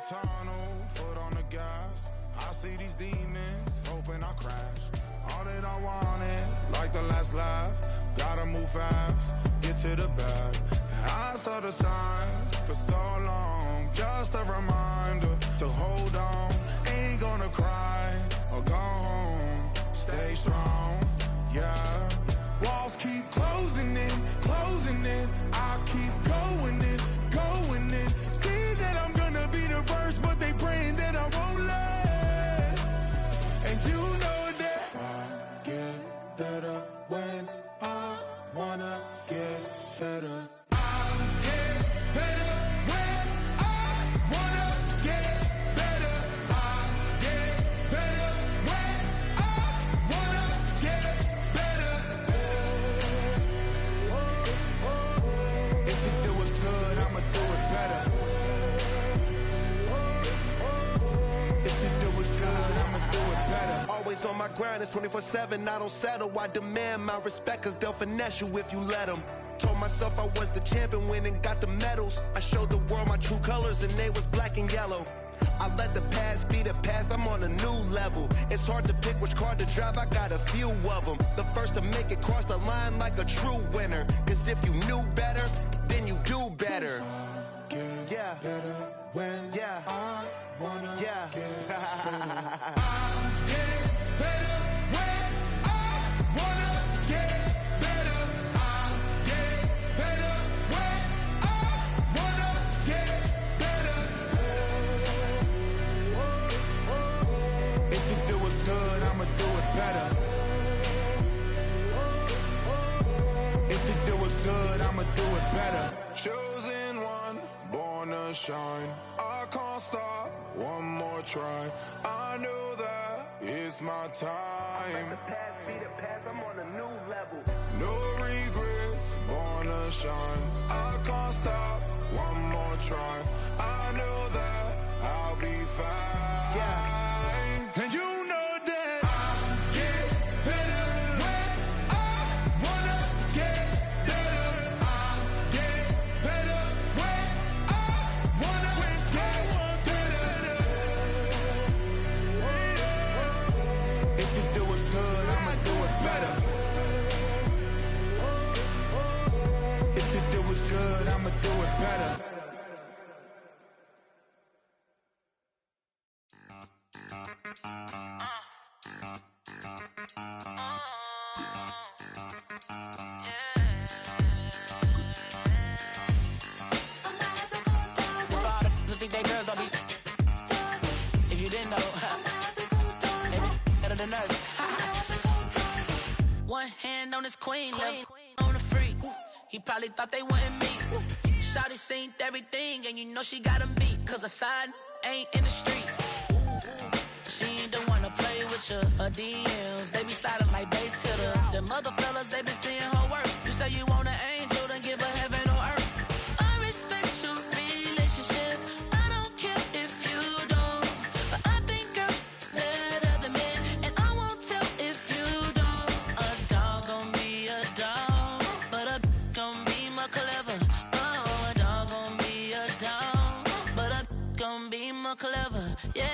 tunnel, foot on the gas. I see these demons, hoping I crash. All that I wanted, like the last laugh. Gotta move fast, get to the bag. I saw the signs for so long. Just a reminder to hold on. Ain't gonna cry or go home. Stay strong, yeah. Walls keep closing in, closing in. I keep going in, going in. See that I'm gonna be the first, but they praying that I won't let. And you know that I get better when I wanna get better. On my grind, it's 24/7, I don't settle. I demand my respect, cause they'll finesse you if you let them. Told myself I was the champion, went and got the medals. I showed the world my true colors and they was black and yellow. I let the past be the past, I'm on a new level. It's hard to pick which car to drive, I got a few of them. The first to make it cross the line like a true winner. Cause if you knew better, then you do better. Yeah, better when I wanna get better. Chosen one, born to shine. I can't stop, one more try. I know that it's my time. The past be the past, I'm on a new level. No regrets, born to shine. I can't stop, one more try. I know that I'll be fine. Yeah. And you know One hand on his queen, left on the freak. He probably thought they wouldn't meet. Shawty seen everything, and you know she got him beat. Cause her side ain't in the streets. She ain't the one to play with you. Her DMs, they be sliding like base hitters. Them other fellas, they been seeing her work. You say you want an angel, then give her heaven or earth. I respect your relationship. I don't care if you don't. But I think girls better than men. And I won't tell if you don't. A dog gon' be a dog, but a gon' be more clever. Oh, a dog gon' be a dog, but a gon' be more clever. Yeah.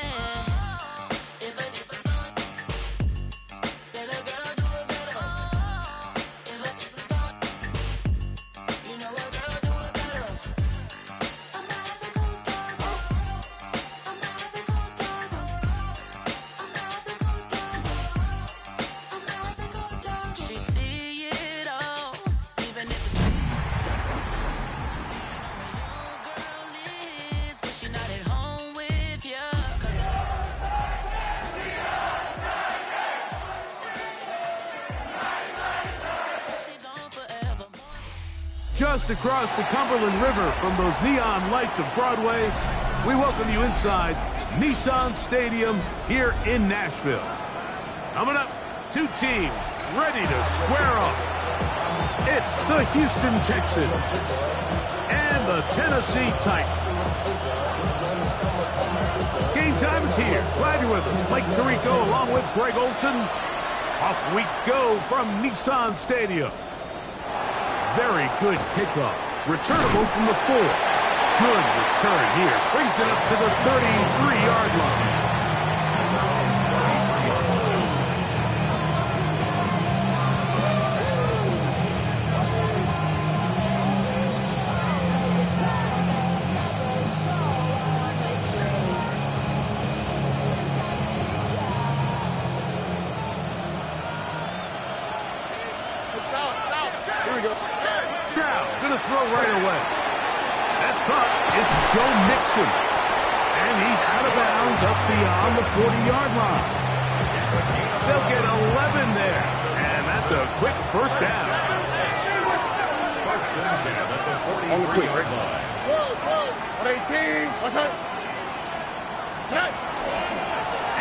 Just across the Cumberland River from those neon lights of Broadway, we welcome you inside Nissan Stadium here in Nashville. Coming up, two teams ready to square off. It's the Houston Texans and the Tennessee Titans. Game time is here. Glad you're with us. Mike Tirico along with Greg Olson. Off we go from Nissan Stadium. Very good kickoff. Returnable from the 4. Good return here. Brings it up to the 33-yard line. Throw right away. That's caught. It's Joe Mixon. And he's out of bounds up beyond the 40-yard line. They'll get 11 there. And that's a quick first down. On the 40-yard line.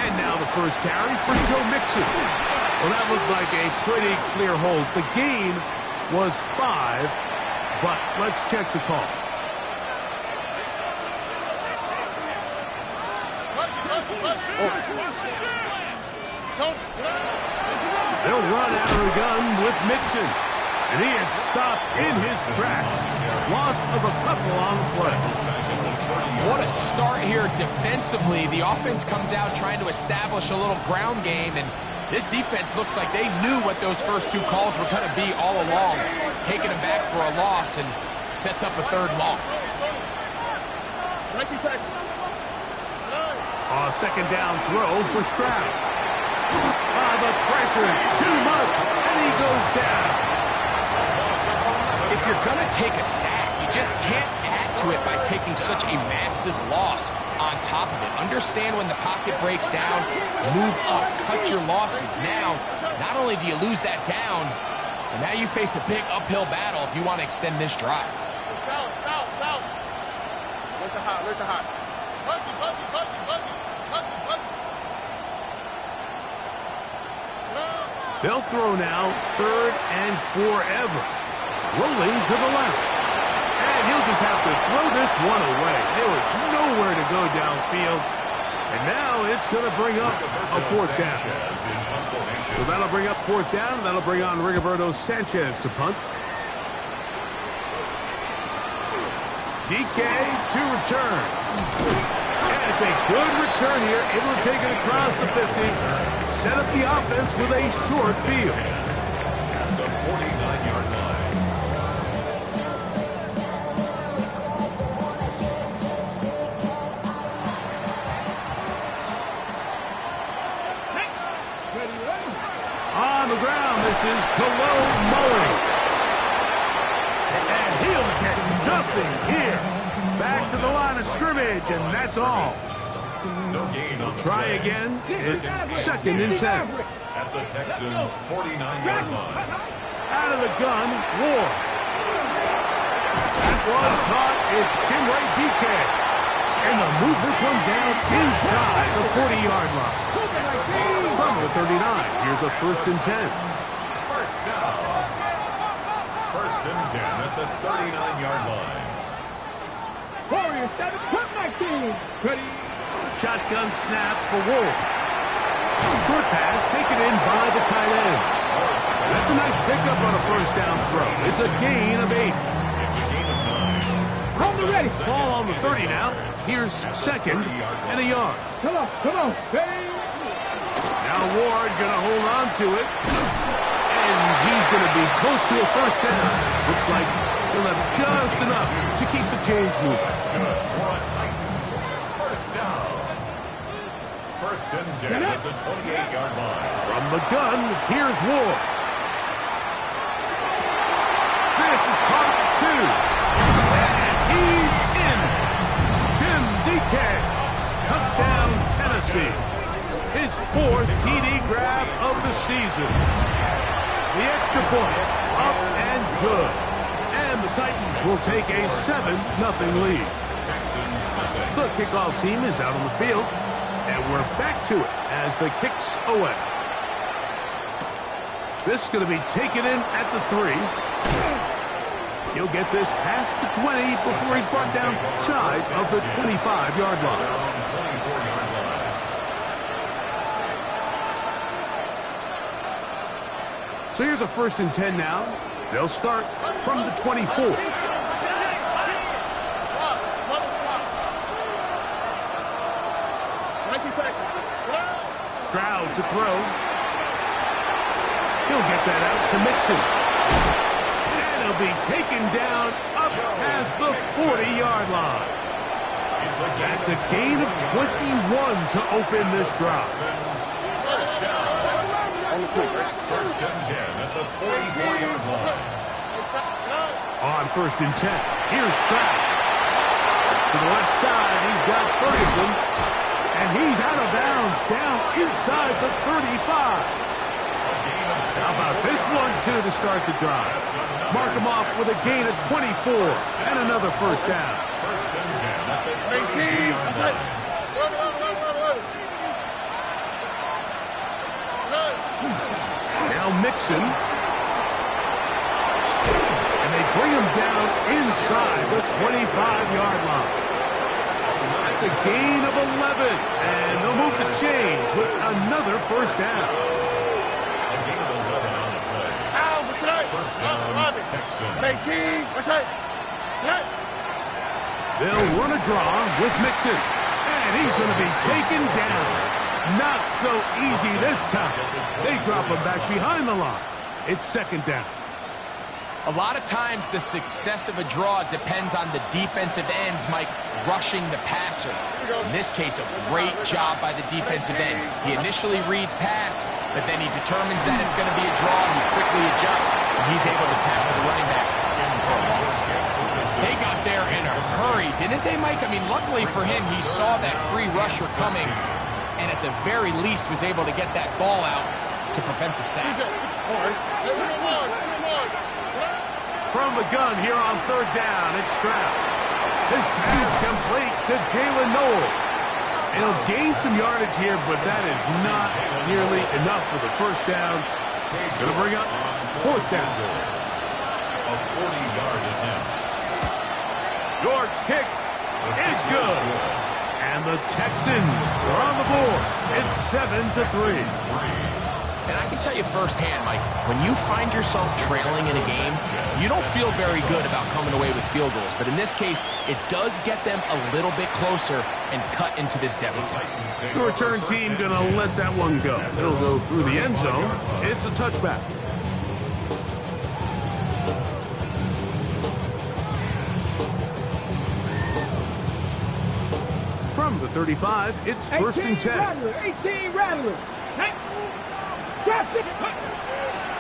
And now the first carry for Joe Mixon. Well, that looked like a pretty clear hold. The gain was 5. But let's check the call. They'll run out of the gun with Mixon. And he is stopped in his tracks. Loss of a couple on the play. What a start here defensively. The offense comes out trying to establish a little ground game, and this defense looks like they knew what those first two calls were going to be all along, taking them back for a loss and sets up a third long. Second down throw for Stroud. The pressure, too much, and he goes down. If you're going to take a sack, you just can't add to it by taking such a massive loss on top of it. Understand when the pocket breaks down, move up, cut your losses. Now, not only do you lose that down, but now you face a big uphill battle if you want to extend this drive. They'll throw now 3rd and forever. Rolling to the left. And he'll just have to throw this one away. There was nowhere to go downfield. And now it's going to bring up a 4th down. So that'll bring up 4th down. And that'll bring on Rigoberto Sanchez to punt. DK to return. And it's a good return here. Able to take it across the 50. Set up the offense with a short field. At the 49-yard line. On the ground, this is Khalil Mullen. And he'll get nothing here. Back to the line of scrimmage, and that's all. No gain on the Try play. again. It's 2nd and 10. At the Texans' 49-yard line. Out of the gun, Ward. That one caught. It's Chinway DK. And they'll move this one down inside the 40-yard line. From the 39, here's a 1st and 10. First down. 1st and 10 at the 39-yard line. Warriors, 7, put my team. Ready. Shotgun snap for Wolf. Short pass taken in by the tight end. That's a nice pickup on a 1st down throw. It's a gain of 8. It's a gain of 9. Hold it ready. Ball on the 30 now. Here's 2nd and a yard. Come on. Hey. Now Ward going to hold on to it. And he's going to be close to a 1st down. Looks like he'll have just enough to keep the chains moving. Good for a Titans. First down. 1st and 10 at the 28-yard line. From the gun, here's Ward. This is caught at 2. And he's in. Jim DK. Touchdown, Tennessee. His 4th TD grab of the season. The extra point, up and good. And the Titans will take a 7-0 lead. The kickoff team is out on the field. And we're back to it as the kicks away. This is going to be taken in at the 3. He'll get this past the 20 before he's brought down shy of the 25-yard line. So here's a 1st and 10 now. They'll start from the 24. to throw. He'll get that out to Mixon. And he'll be taken down up past the 40-yard line. That's a gain of 21 to open this drive. First and 10 at the 44-yard line. On 1st and 10, here's Stroud. To the left side, he's got Ferguson. And he's out of bounds, down inside the 35. How about this one, too, to start the drive? Mark him off with a gain of 24 and another first down. First and 10 at the 32-yard line. Now Mixon. And they bring him down inside the 25-yard line. That's a gain of 11. And they'll move the chains with another first down. A gain of 11 on the play. First down, Texans. They'll run a draw with Mixon. And he's going to be taken down. Not so easy this time. They drop him back behind the line. It's second down. A lot of times the success of a draw depends on the defensive ends, Mike, rushing the passer. In this case, a great job by the defensive end. He initially reads pass, but then he determines that it's going to be a draw, and he quickly adjusts, and he's able to tackle the running back in for a loss. They got there in a hurry, didn't they, Mike? I mean, luckily for him, he saw that free rusher coming, and at the very least was able to get that ball out to prevent the sack. From the gun here on third down, it's Stroud. His pass complete to Jalen Noel. He'll gain some yardage here, but that is not nearly enough for the first down. He's going to bring up fourth down. A 40-yard attempt. York's kick is good. And the Texans are on the board. It's 7-3. And I can tell you firsthand, Mike, when you find yourself trailing in a game, you don't feel very good about coming away with field goals. But in this case, it does get them a little bit closer and cut into this deficit. The return team going to let that one go. It'll go through the end zone. It's a touchback. From the 35, it's 1st and 10. Rattler, 18 Rattler.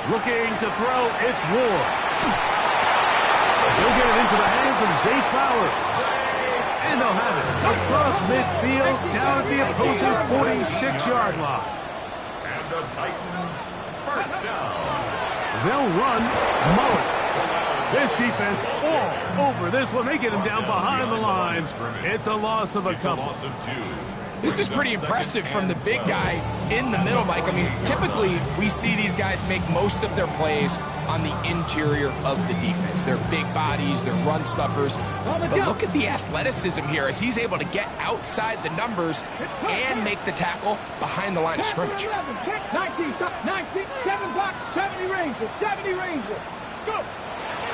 Looking to throw, it's Ward. He'll get it into the hands of Zay Flowers. And they'll have it across midfield down at the opposing 46-yard line. And the Titans, first down. They'll run Mullins. This defense all over this one. They get him down behind the lines. It's a loss of a couple. Loss of 2. This is pretty impressive from the big guy in the middle, Mike. I mean, typically we see these guys make most of their plays on the interior of the defense. They're big bodies, they're run stuffers. But look at the athleticism here as he's able to get outside the numbers and make the tackle behind the line of scrimmage. 19, 7 block, 70 Ranger. Go!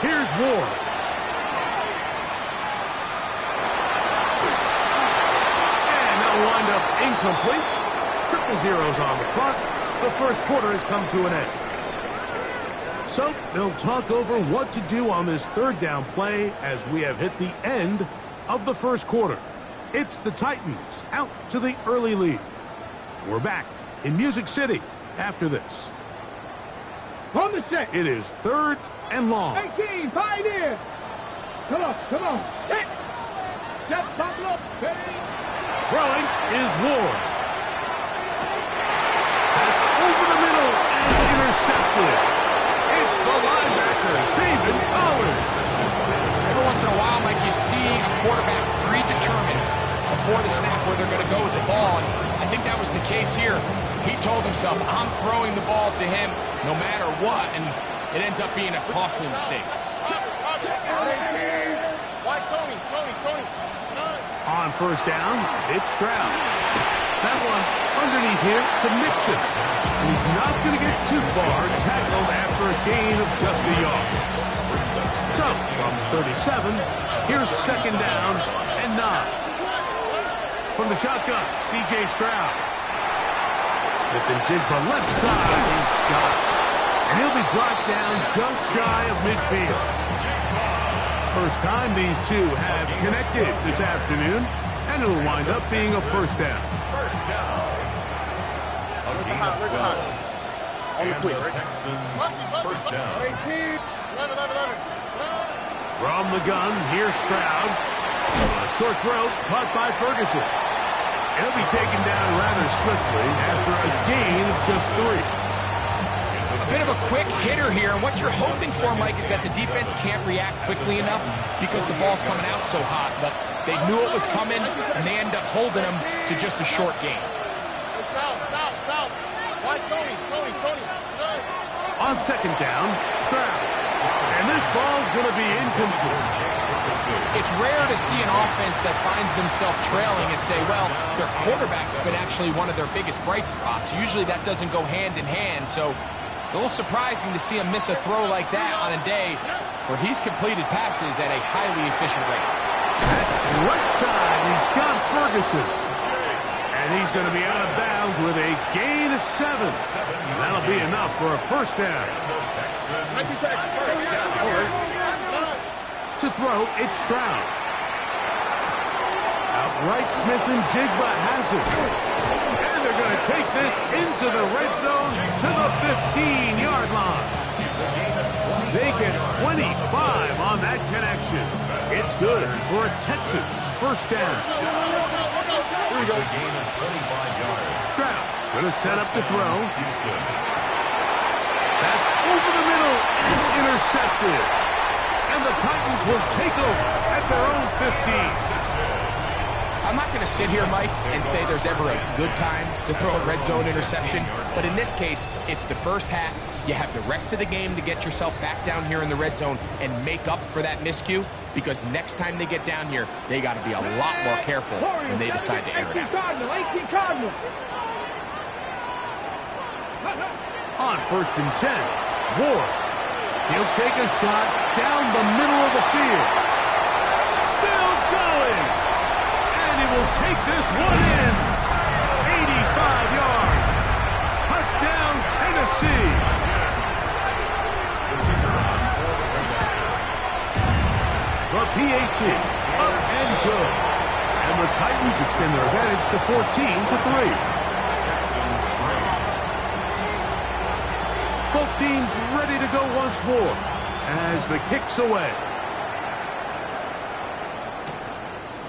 Here's Ward. Wind up incomplete. 0-0s on the clock. The first quarter has come to an end. So they'll talk over what to do on this third down play as we have hit the end of the first quarter. It's the Titans out to the early lead. We're back in Music City after this. On the set. It is 3rd and long. 18, Pioneer. Come on. Set. Buckle up. Throwing is Ward. That's over the middle and intercepted. It's the linebacker, Zayvon Collins. Every once in a while, Mike, you see a quarterback predetermined before the snap where they're going to go with the ball. And I think that was the case here. He told himself, I'm throwing the ball to him no matter what. And it ends up being a costly mistake. On first down, it's Stroud. That one underneath here to Mixon. And he's not going to get too far, tackled after a gain of just a yard. So, from 37, here's second down and 9. From the shotgun, C.J. Stroud. Smith-Njigba left side. He's got it. And he'll be brought down just shy of midfield. First time these two have connected this afternoon, and it'll wind up being a first down. First down. A gain of 12. And the Texans, first down. From the gun, here's Stroud. A short throw, caught by Ferguson. He'll be taken down rather swiftly after a gain of just 3. A bit of a quick hitter here, and what you're hoping for, Mike, is that the defense can't react quickly enough because the ball's coming out so hot. But they knew it was coming, and they end up holding them to just a short gain. On second down, Stroud. And this ball's going to be incomplete. It's rare to see an offense that finds themselves trailing and say, well, their quarterback's been actually one of their biggest bright spots. Usually that doesn't go hand in hand, so it's a little surprising to see him miss a throw like that on a day where he's completed passes at a highly efficient rate. That's right side. He's got Ferguson. And he's going to be out of bounds with a gain of 7. That'll be enough for a first down. To throw, it's Stroud. Outright Smith-Njigba has it. And they're going to take this into the red zone to the 15-yard line. They get 25 on that connection. It's good for a Texans first down. Here we go. A gain of 25 yards. Stroud going to set up to throw. That's over the middle and intercepted. And the Titans will take over at their own 15. I'm not going to sit here, Mike, and say there's ever a good time to throw a red zone interception, but in this case, it's the first half. You have the rest of the game to get yourself back down here in the red zone and make up for that miscue, because next time they get down here, they got to be a lot more careful when they decide to air it out. On first and 10, Ward. He'll take a shot down the middle of the field. Still going. And he will take this one in. 85 yards. Touchdown, Tennessee. The PAT, up and good. And the Titans extend their advantage to 14-3. Both teams ready to go once more as the kick's away.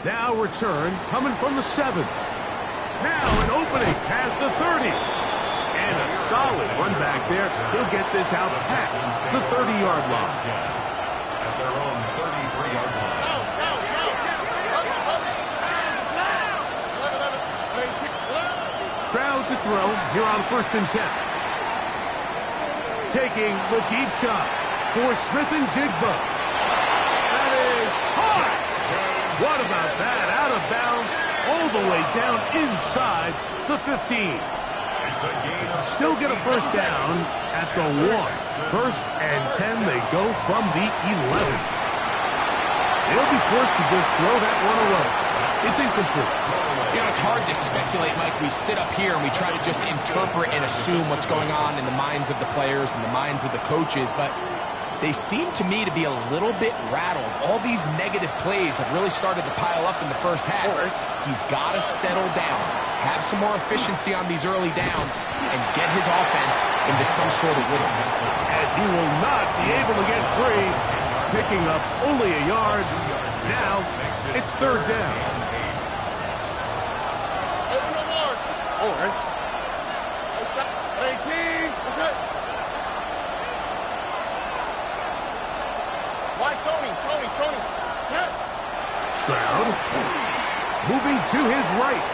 Now return coming from the 7. Now an opening past the 30. And a solid run back there. He'll get this out past the 30-yard line. At their own 33-yard line. Stroud to throw here on first and 10. Taking the deep shot for Smith-Njigba. That is hot. What about that? Out of bounds, all the way down inside the 15. Still get a first down at the 1. First and 10, they go from the 11. They'll be forced to just throw that one away. It's incomplete. You know, it's hard to speculate, Mike. We sit up here and we try to just interpret and assume what's going on in the minds of the players and the minds of the coaches, but they seem to me to be a little bit rattled. All these negative plays have really started to pile up in the first half. He's got to settle down, have some more efficiency on these early downs, and get his offense into some sort of rhythm. And he will not be able to get free, picking up only a yard. Now it's third down. Stroud moving to his right.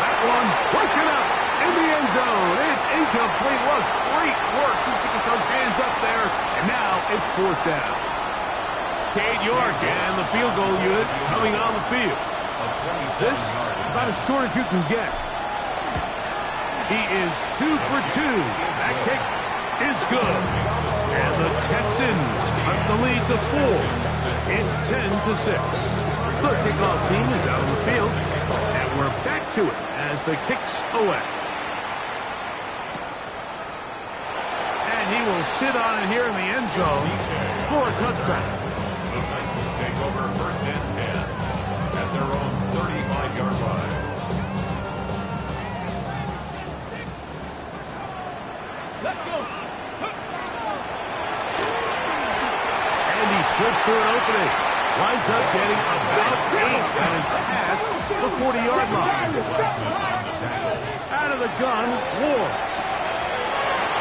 That one working up in the end zone. It's incomplete. What great work just to get those hands up there. And now it's fourth down. Cade York and the field goal unit coming on the field. This is about as short as you can get. He is 2 for 2. That kick is good. And the Texans cut the lead to 4. It's 10-6. The kickoff team is out on the field. And We're back to it as the kick's away. And he will sit on it here in the end zone for a touchback. The Titans take over 1st and 10 at their own 35-yard line. Let's go. And he slips through an opening. Winds up getting about 8 that is past the 40-yard line. Out of the gun, Ward.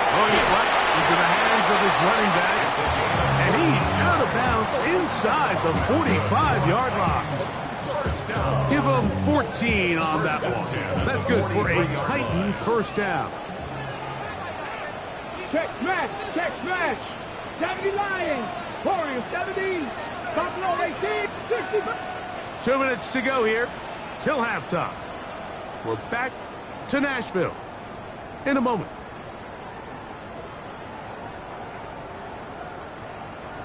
Going right into the hands of his running back. And he's out of bounds inside the 45-yard line. Give him 14 on that one. That's good for a Titan first down. Check smash. Check smash. 70 Lions. Warriors 70. Buffalo 18. 60. 2 minutes to go here till halftime. We're back to Nashville in a moment.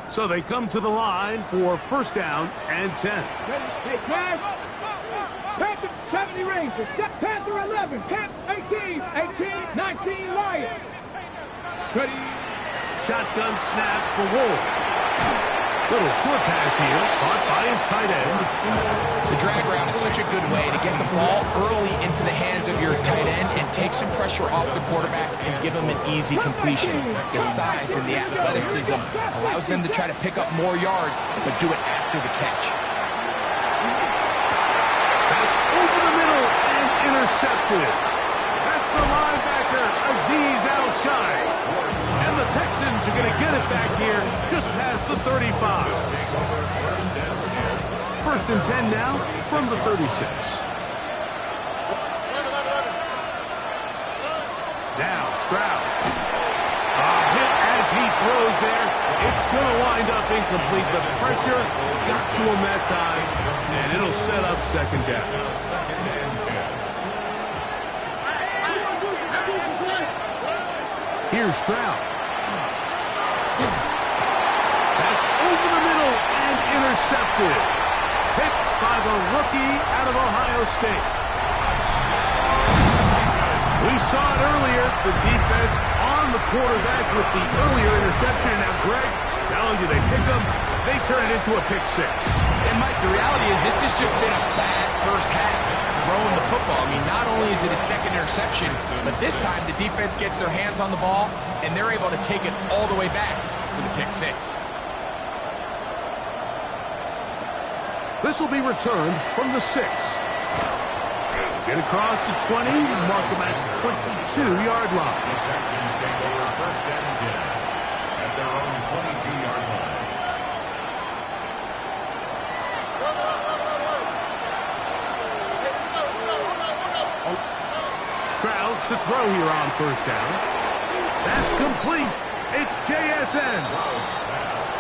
So they come to the line for 1st down and 10. Hey, smash. Panther 70 Rangers. Panther 11. Panther 18. 18. 19 Lions. Ready. Shotgun snap for Wolf. Little short pass here, caught by his tight end. The drag route is such a good way to get the ball early into the hands of your tight end and take some pressure off the quarterback and give him an easy completion. The size and the athleticism allows them to try to pick up more yards, but do it after the catch. That's over the middle and intercepted. That's the linebacker, Azeez Al-Shai. And the Texans are going to get it back here just past the 35. 1st and 10 now from the 36. Now Stroud. A hit as he throws there. It's going to wind up incomplete. The pressure got to him that time, and it'll set up 2nd down. Here's Stroud. That's over the middle and intercepted. Hit by the rookie out of Ohio State. We saw it earlier. The defense on the quarterback with the earlier interception. Now, Greg, telling you they pick them, they turn it into a pick 6. And, Mike, the reality is this has just been a bad first half. Throwing the football. I mean, not only is it a 2nd interception, but this time the defense gets their hands on the ball, and they're able to take it all the way back for the pick 6. This will be returned from the 6. Get across the 20, mark them at the 22-yard line. The Texans take over 1st and 10 at their own 22-yard line. Stroud to throw here on 1st down. That's complete. It's JSN.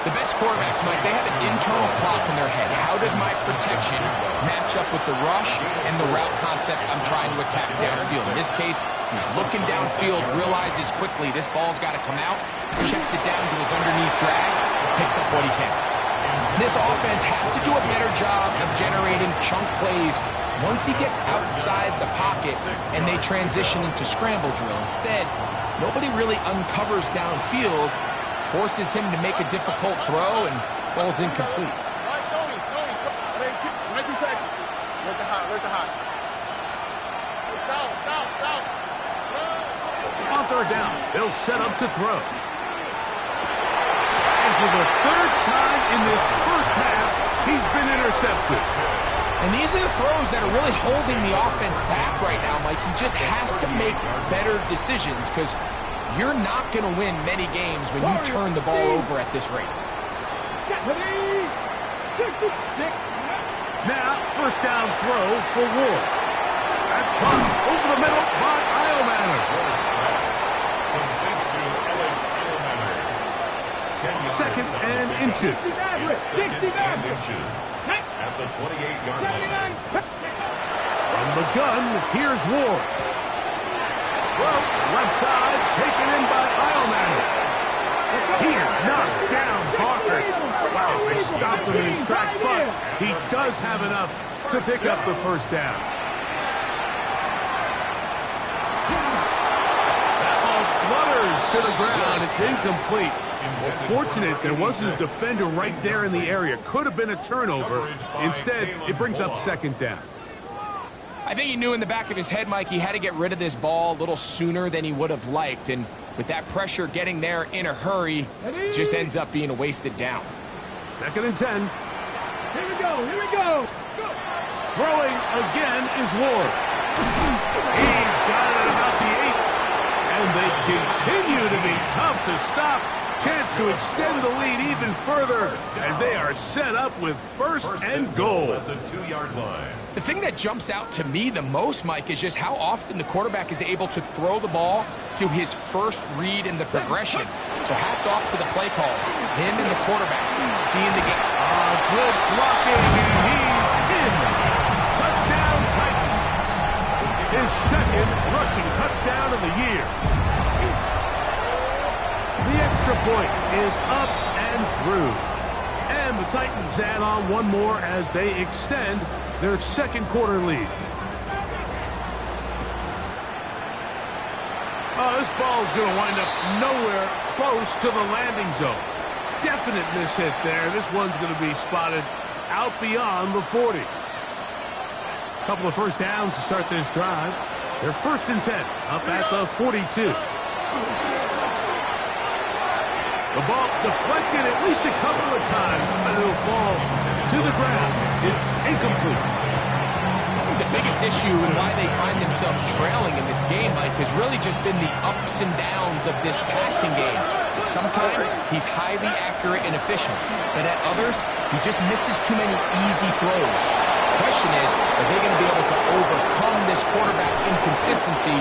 The best quarterbacks, Mike, they have an internal clock in their head. How does my protection match up with the rush and the route concept I'm trying to attack downfield? In this case, he's looking downfield, realizes quickly this ball's got to come out, checks it down to his underneath drag, picks up what he can. This offense has to do a better job of generating chunk plays once he gets outside the pocket and they transition into scramble drill. Instead, nobody really uncovers downfield, forces him to make a difficult throw, and falls incomplete. On 3rd down, they'll set up to throw. And for the 3rd time in this first half, he's been intercepted. And these are the throws that are really holding the offense back right now, Mike. He just has to make better decisions because you're not going to win many games when you turn the ball over at this rate. Now, 1st down throw for Ward. That's caught over the middle by Iomanner. 2nd and inches. 2nd and inches at the 28-yard line. From the gun, here's Ward. Well, left side, taken in by Iomanner. He is knocked down, Parker. Wow, they stopped him in his tracks, but he does have enough to pick up the 1st down. to the ground. It's incomplete. Fortunate there wasn't a defender right there in the area. Could have been a turnover. Instead, it brings up second down. I think he knew in the back of his head, Mike, he had to get rid of this ball a little sooner than he would have liked. And with that pressure getting there in a hurry, it just ends up being a wasted down. 2nd and 10. Here we go, here we go. Throwing again is Ward. He's got it at about the 8. And they continue to be tough to stop. Chance to extend the lead even further as they are set up with first and goal. At the 2-yard line. The thing that jumps out to me the most, Mike, is just how often the quarterback is able to throw the ball to his first read in the progression. So hats off to the play call. Him and the quarterback seeing the game. Good blocking, and he's in. Touchdown Titans. His second rushing touchdown of the year. The extra point is up and through. And the Titans add on one more as they extend their second quarter lead. Oh, this ball is going to wind up nowhere close to the landing zone. Definite mishit there. This one's going to be spotted out beyond the 40. Couple of first downs to start this drive. They're 1st and 10 up at the 42. The ball deflected at least a couple of times, but it'll fall to the ground. It's incomplete. The biggest issue and why they find themselves trailing in this game, Mike, has really just been the ups and downs of this passing game. Sometimes he's highly accurate and efficient, but at others, he just misses too many easy throws. The question is, are they going to be able to overcome this quarterback inconsistency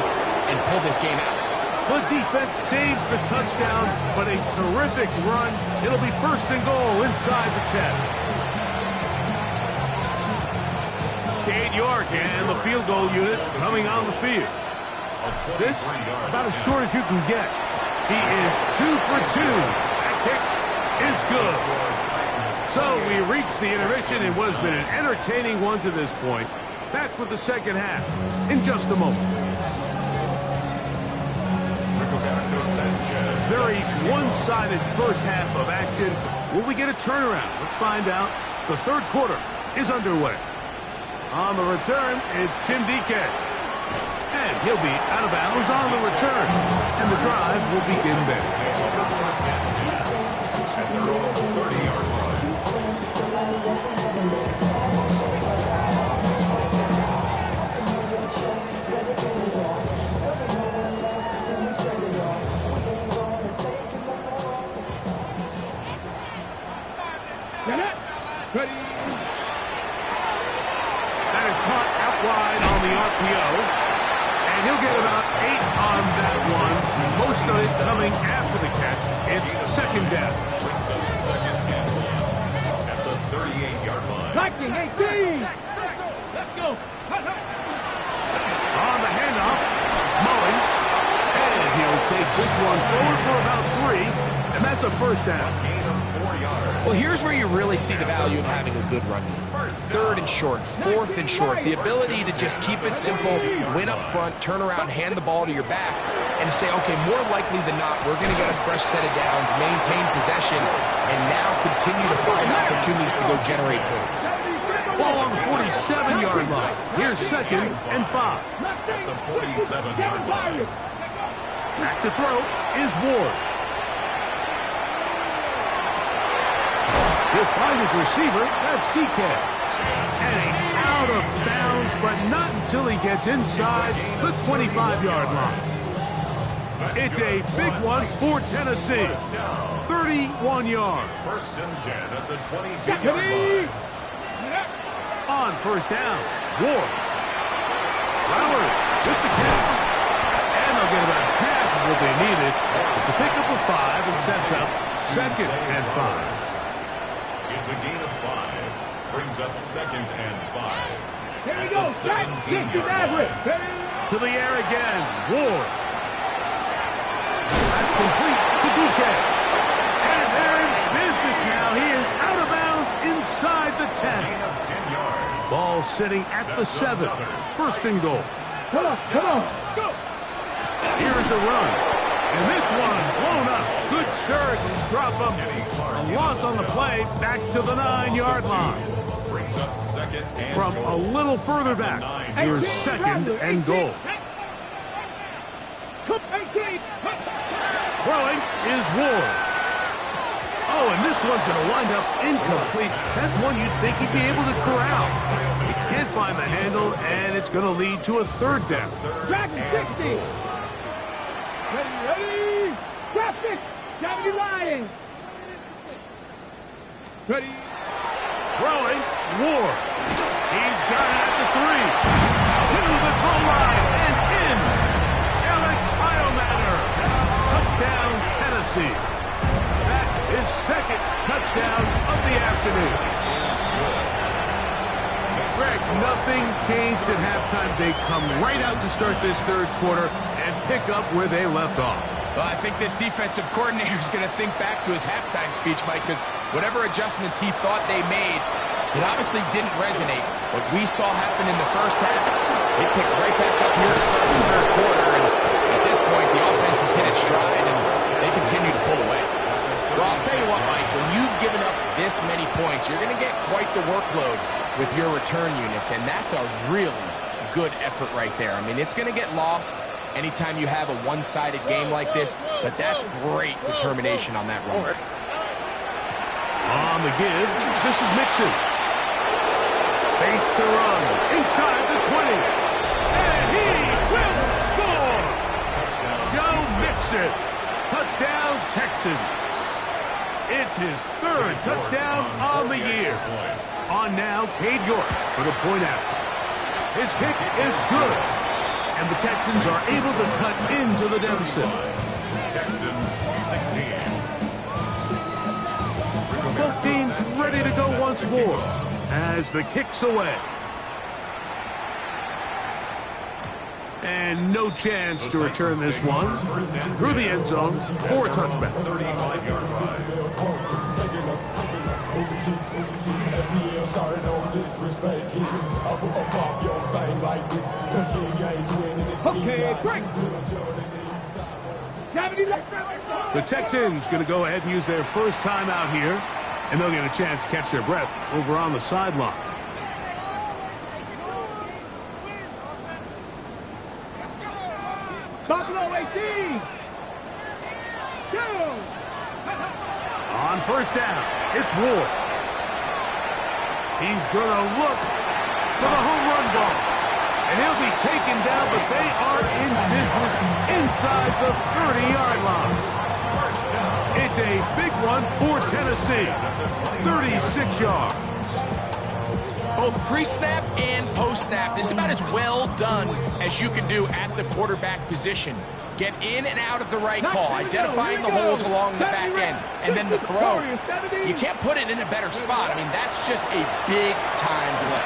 and pull this game out? The defense saves the touchdown, but a terrific run. It'll be 1st and goal inside the 10. Cade York and the field goal unit coming on the field. This, about as short as you can get. He is 2 for 2. That kick is good. So we reach the intermission in what has been an entertaining one to this point. Back with the second half in just a moment. Very one-sided first half of action. Will we get a turnaround? Let's find out. The 3rd quarter is underway. On the return, it's Tim DK. And he'll be out of bounds on the return. And the drive will begin there. At their own 30-yard line. That is caught out wide on the RPO. And he'll get about 8 on that one. Most of it coming after the catch. It's 2nd down. Brings up 2nd and 1 at the 38-yard line. Blocking 18. Let's go. On the handoff, Mullins. And he'll take this one forward for about 3. And that's a 1st down. Gain of 4 yards. Well, here's where you really see the value of having a good run. 3rd and short, 4th and short. The ability to just keep it simple, win up front, turn around, hand the ball to your back, and to say, okay, more likely than not, we're going to get a fresh set of downs, maintain possession, and now continue to find opportunities to go generate points. Ball on the 47-yard line. Here's 2nd and 5. At the 47-yard line. Back to throw is Ward. He'll find his receiver. That's DK. And he's out of bounds, but not until he gets inside the 25-yard line. It's a big one for Tennessee. 31 yards. 1st and 10 at the 22-yard line. On 1st down, Ward. Flowers with the catch. And they'll get about half of what they needed. It's a pickup of 5 and sets up 2nd and 5. It's a gain of 5. Brings up 2nd and 5. Here we At go. the 17-yard line. To the air again, Ward. That's complete to DK. And they're in business now. He is out of bounds inside the 10. Gain of 10 yards. Ball sitting at the 7. 1st and goal. Come on, come on. Go. Here's a run. And this one blown up. Good surge, drop him. A loss on the play, back to the 9-yard line. Brings up second and From a little further back, here's second and goal. Throwing is Ward. Oh, and this one's going to wind up incomplete. That's one you'd think he'd be able to corral. He can't find the handle, and it's going to lead to a third down. Dragon 60. Ready. Traffic. 70 Lions. Ready. Throwing, Ward. He's got it at the 3. To the goal line and in. Alec Biomatter. Touchdown, Tennessee. That is second touchdown of the afternoon. Greg, nothing changed at halftime. They come right out to start this third quarter and pick up where they left off. Well, I think this defensive coordinator is going to think back to his halftime speech, Mike, because whatever adjustments he thought they made, it obviously didn't resonate. What we saw happen in the first half, they picked right back up here to start the third quarter, and at this point, the offense has hit its stride, and they continue to pull away. Well, I'll tell you what, Mike, when you've given up this many points, you're going to get quite the workload with your return units, and that's a really good effort right there. I mean, it's going to get lost anytime you have a one-sided game like this, but that's great determination on that run. On the give, this is Mixon. Space to run, inside the 20. And he will score! Joe Mixon, touchdown Texans. It's his third touchdown on the year. On now, Cade York for the point after. His kick is good. And the Texans are able to cut into the deficit. Texans 16. Both teams ready to go once more as the kick's away. And no chance to return this one. Through the end zone for a touchback. 35-yard ride. Okay, break. The Texans going to go ahead and use their first time out here, and they'll get a chance to catch their breath over on the sideline. Buffalo 18. Go. On first down, it's Ward. He's going to look for the home run ball. And he'll be taken down, but they are in business inside the 30-yard line. It's a big one for Tennessee. 36 yards. Both pre-snap and post-snap, this is about as well done as you can do at the quarterback position. Get in and out of the right call, identifying the holes along the back end, and then the throw. You can't put it in a better spot. I mean, that's just a big-time play.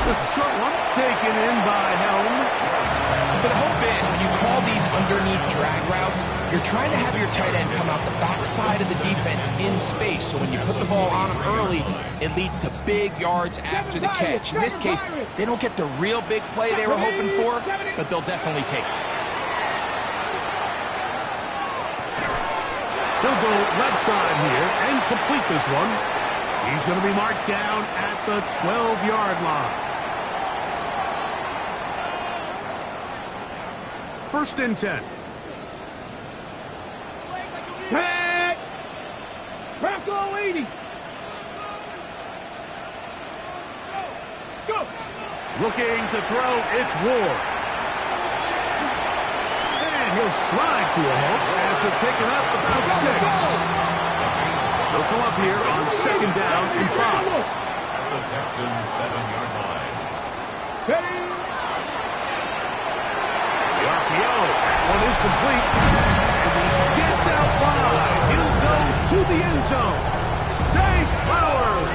This is a short one, taken in by Helm. So the hope is when you call these underneath drag routes, you're trying to have your tight end come out the backside of the defense in space. So when you put the ball on him early, it leads to big yards after the catch. In this case, they don't get the real big play they were hoping for, but they'll definitely take it. He'll go left side here and complete this one. He's going to be marked down at the 12-yard line. First and 10. Tag. Bronco 80. Go. Looking to throw, it's Ward. And he'll slide to a hook after picking up about 6. They'll come up here on second down and 5. At the Texans 7-yard line. Ready. The RPO, that one is complete. And he gets out wide. He'll go to the end zone. Zay Flowers.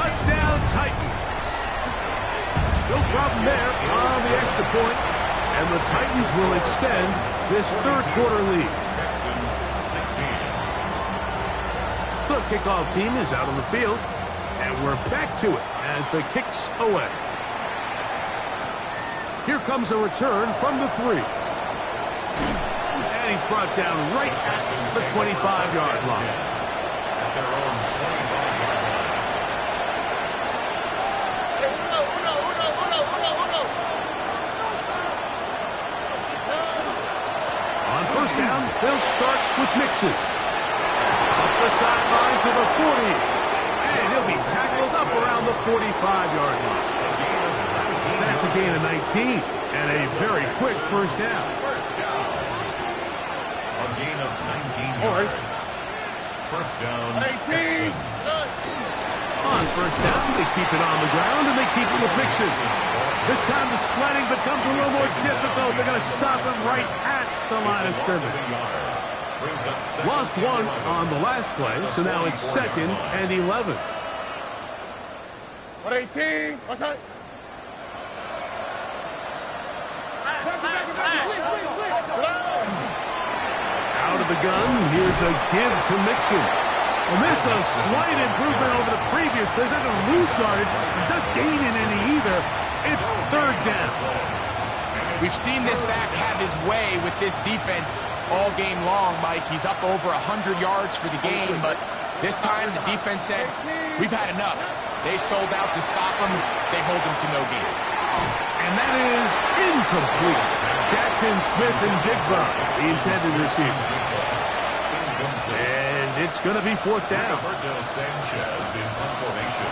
Touchdown Titans. No problem there on the extra point. And the Titans will extend this third quarter lead. Texans 16. The kickoff team is out on the field, and we're back to it as the kick's away. Here comes a return from the 3. And he's brought down right at the 25-yard line. At their own 25-yard line. On first down, they'll start with Mixon. Up the sideline to the 40. And he'll be tackled up around the 45-yard line. That's a gain of 19. And a very quick first down. A gain of 19 yards. First down, Texans. On first down, they keep it on the ground, and they keep it with Mixon. This time the sledding becomes a little more difficult. They're going to stop him right at the line of scrimmage. Lost one on the last play, so now it's 2nd and 11. 18. What's that? Out of the gun, here's a give to Mixon. And this is a slight improvement over the previous. There's not going to lose yardage. He's not gaining any either. It's 3rd down. We've seen this back have his way with this defense all game long, Mike. He's up over 100 yards for the game, but this time the defense said, we've had enough. They sold out to stop him. They hold him to no gain. And that is incomplete. Jackson Smith and Jigba, the intended receiver. And it's going to be 4th down. Roberto Sanchez in formation.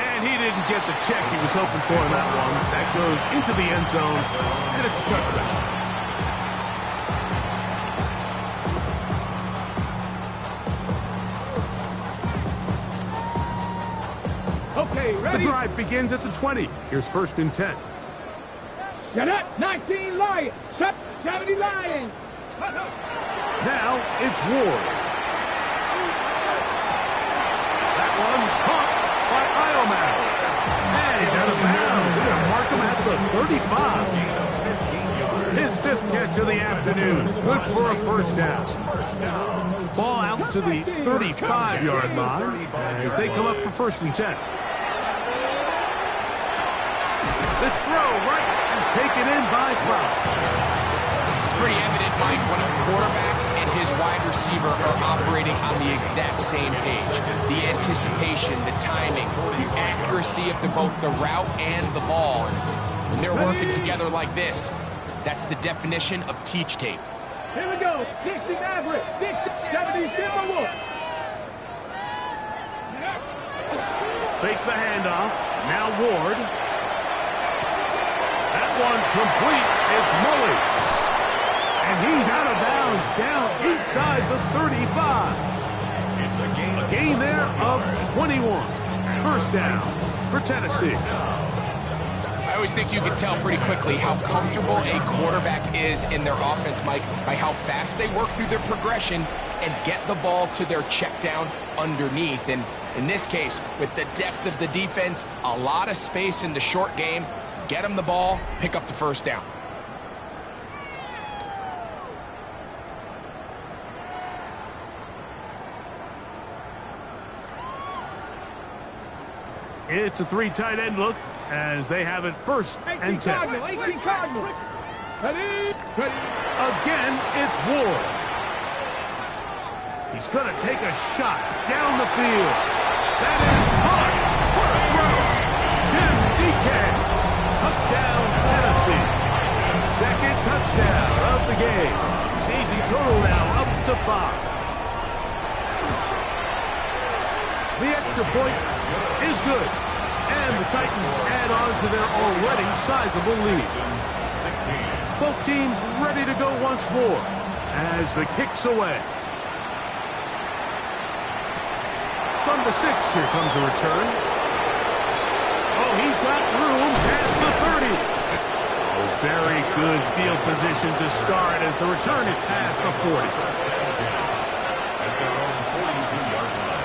And he didn't get the check he was hoping for in that one. That goes into the end zone, and it's a touchdown. Okay, ready? The drive begins at the 20. Here's 1st and 10. Get up, 19 Lions. 70 Lions. Now it's Ward. That one caught by Ioman. And he's out of bounds. They're going to mark him at the 35. His 5th catch of the afternoon. Good for a first down. Ball out to the 35-yard line as they come up for 1st and 10. This throw right is taken in by Flowers. It's pretty evident, Mike, when a quarterback and his wide receiver are operating on the exact same page. The anticipation, the timing, the accuracy of both the route and the ball. And when they're working together like this, that's the definition of teach tape. Here we go. 60 Maverick. 60, 70 Timberwolf. Fake the handoff. Now Ward. That one complete. It's Mullins. And he's out of bounds down inside the 35. It's a gain there of 21. First down for Tennessee. I always think you can tell pretty quickly how comfortable a quarterback is in their offense, Mike, by how fast they work through their progression and get the ball to their check down underneath. And in this case, with the depth of the defense, a lot of space in the short game, get them the ball, pick up the first down. It's a 3 tight end look as they have it 1st and 10. 18 Cardinal. Ready? Again, it's Ward. He's going to take a shot down the field. That is caught. What a throw. Jim DK. Touchdown, Tennessee. 2nd touchdown of the game. Season total now up to 5. The extra point is good. And the Titans add on to their already sizable lead. Both teams ready to go once more as the kick's away. From the 6, here comes a return. Oh, he's got room past the 30. Oh, very good field position to start as the return is past the 40. At their own 42-yard line.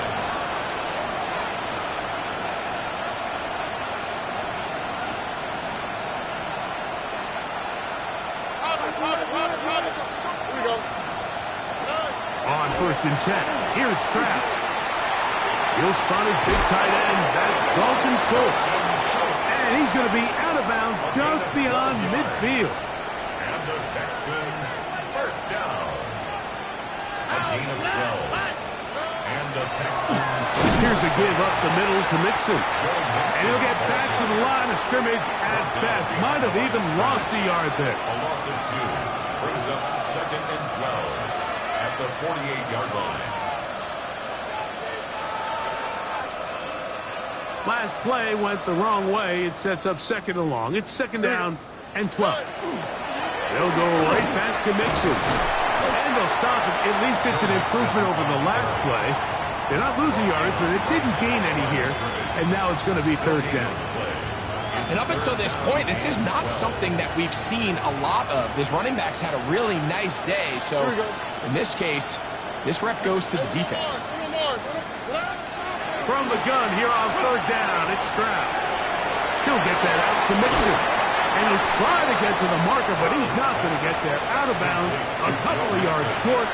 On 1st and 10, here's Stroud. He'll spot his big tight end. That's Dalton Schultz. And And he's going to be out of bounds just beyond midfield. And the Texans, first down. A gain of 12. And the Texans. Here's a give up the middle to Mixon. And he'll get back to the line of scrimmage at best. Might have even lost a yard there. A loss of 2 brings up 2nd and 12 at the 48-yard line. Last play went the wrong way. It sets up 2nd and long. It's 2nd down and 12. They'll go right back to Mixon. And they'll stop it. At least it's an improvement over the last play. They're not losing yards, but it didn't gain any here. And now it's going to be 3rd down. And up until this point, this is not something that we've seen a lot of. His running backs had a really nice day. So in this case, this rep goes to the defense. From the gun here on 3rd down, it's Stroud. He'll get that out to Mixon. And he'll try to get to the marker, but he's not going to get there. Out of bounds, a couple of yards short.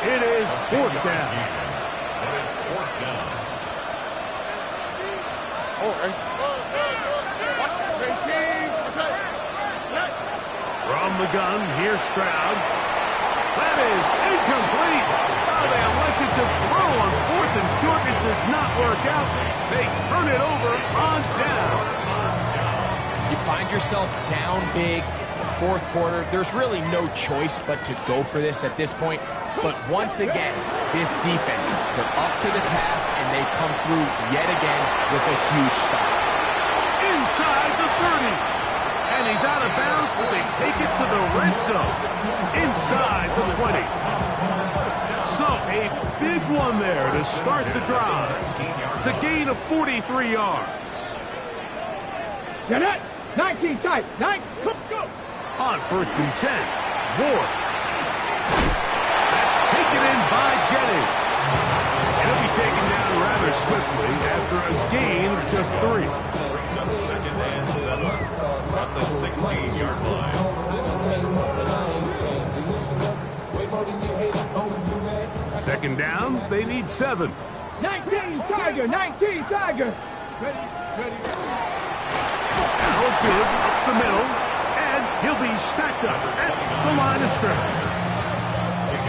It is 4th down. But it's 4th down. From the gun, here's Stroud. That is incomplete. Oh, they elected to throw on 4th and short. It does not work out. They turn it over on down. You find yourself down big. It's the 4th quarter. There's really no choice but to go for this at this point. But once again, this defense, they're up to the task, and they come through yet again with a huge stop. Inside the 30. And he's out of bounds, but they take it to the red zone. Inside the 20. So a big one there to start the drive. It's a gain of 43 yards. Get it. 19 tight. 9. Go. On 1st and 10. Ward. That's taken in by Jennings. And he'll be taken down rather swiftly after a gain of just 3. Brings up 2nd and 7 at the 16-yard line. 2nd down, they need 7. 19 Tiger. 19 Tiger. Ready. Now good up the middle, and he'll be stacked up at the line of scrimmage.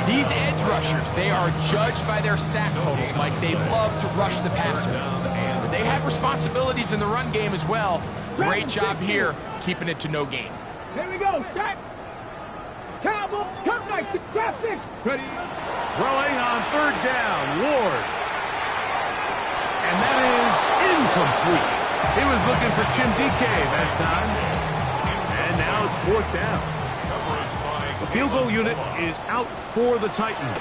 These edge rushers, they are judged by their sack totals, Mike. They love to rush the passer. But they have responsibilities in the run game as well. Great job here, keeping it to no gain. Here we go. Stack. Cowboy. Come back to traffic. Ready. Throwing on 3rd down, Ward. And that is incomplete. He was looking for Jim DK that time. And now it's 4th down. The field goal unit is out for the Titans.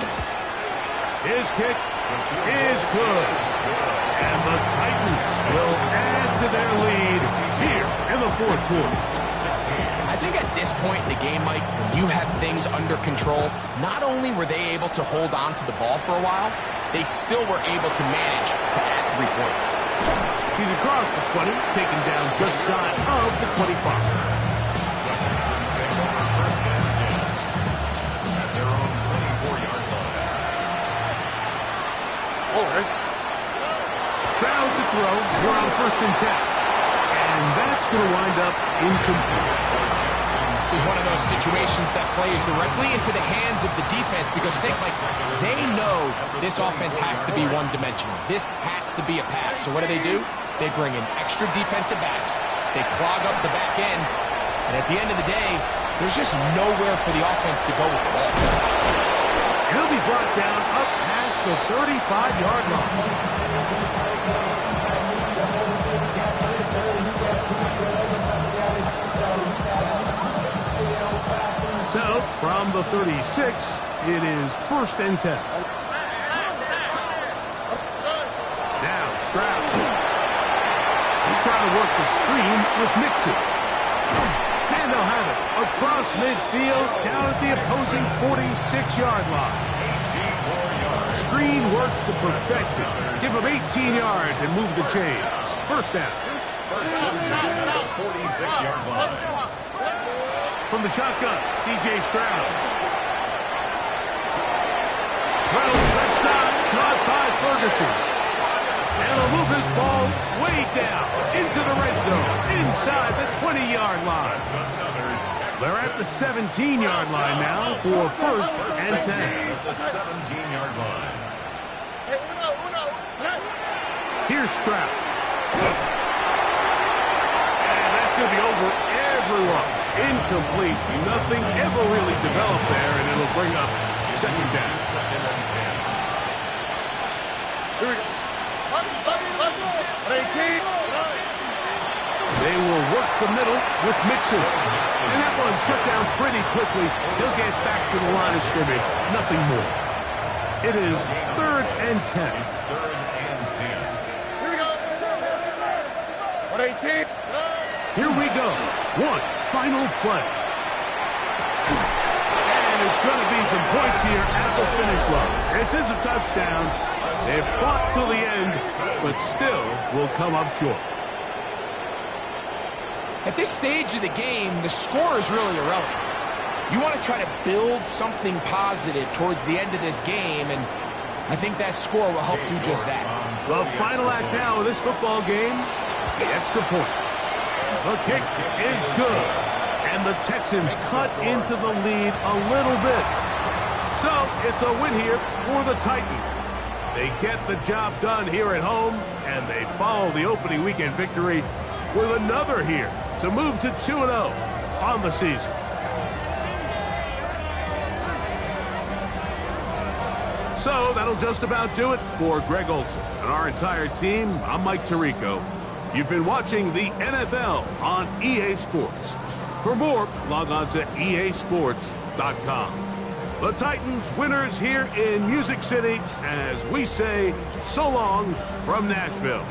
His kick is good. And the Titans will add to their lead here in the 4th quarter. I think at this point in the game, Mike, when you have things under control, not only were they able to hold on to the ball for a while, they still were able to manage to add 3 points. He's across the 20, taken down just shy of the 25. The Texans take over 1st and 10 at their own 24-yard line. Stroud to throw. We're on 1st and 10. And that's going to wind up incomplete. This is one of those situations that plays directly into the hands of the defense because think like they know this offense has to be one-dimensional. This has to be a pass. So what do? They bring in extra defensive backs. They clog up the back end. And at the end of the day, there's just nowhere for the offense to go with the ball. He'll be brought down up past the 35-yard line. So, from the 36, it is 1st and 10. Now, Stroud. He's trying to work the screen with Mixon. And they'll have it across midfield, down at the opposing 46-yard line. Screen works to perfection. Give him 18 yards and move the chains. 1st down. 1st and 10 at the 46-yard line. From the shotgun, C.J. Stroud. Throws left side, caught by Ferguson. And he'll move his ball way down into the red zone, inside the 20-yard line. They're at the 17-yard line now for first and 10. At the 17-yard line. Here's Stroud. And that's going to be over everyone. Incomplete. Nothing ever really developed there, and it'll bring up second down. Second and 10. Here we go. They will work the middle with Mixon. And that one shut down pretty quickly. He'll get back to the line of scrimmage. Nothing more. It is third and 10. Third and 10. Here we go. 118. Here we go. One final play. And it's going to be some points here at the finish line. This is a touchdown. They've fought till the end, but still will come up short. At this stage of the game, the score is really irrelevant. You want to try to build something positive towards the end of this game, and I think that score will help do just that. The final act now of this football game, the extra point. The kick is good, and the Texans cut into the lead a little bit. So it's a win here for the Titans. They get the job done here at home, and they follow the opening weekend victory with another here to move to 2-0 on the season. So that'll just about do it for Greg Olson and our entire team. I'm Mike Tirico. You've been watching the NFL on EA Sports. For more, log on to easports.com. The Titans winners here in Music City as we say so long from Nashville.